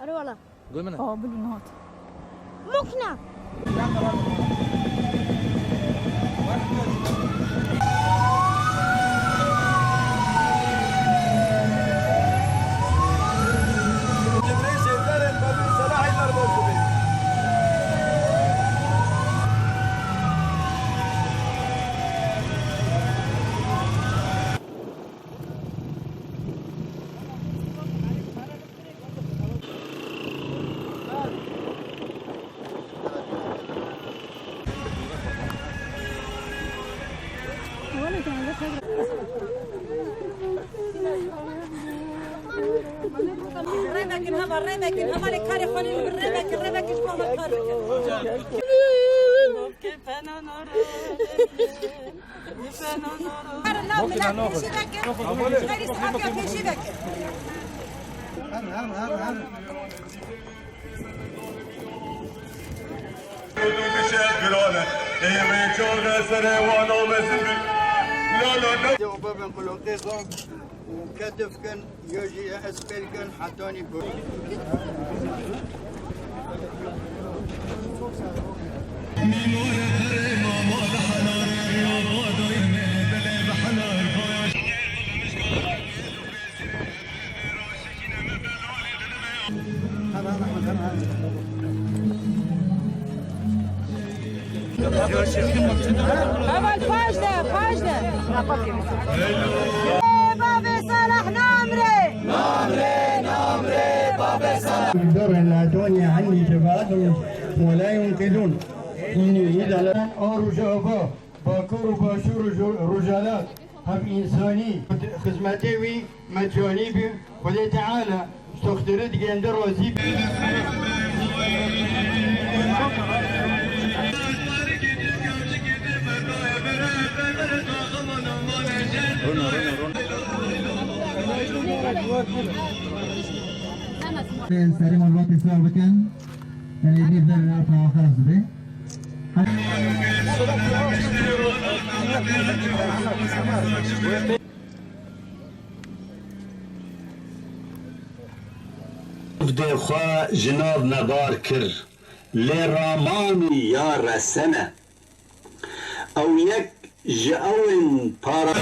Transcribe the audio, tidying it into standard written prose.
أرولا قول منها بالنهار مقنع وكتف كان يجي اسفل كان حطوني اول فاجده بابي صالح نامري بابي صالح يقدر لا توني عني شبابهم ولا ينقذون إني إذا لا أرجع باكر وباشور رجالات هم إنساني خدمتي وي مجاني بخدي تعالى استخدرت جندر وزيب سريع الوقت يسوع بكن يعني نبدأ نقرأ خلاص به بدي خوا جناب نبار كر لراماني يا رسنة او يك جاون بارا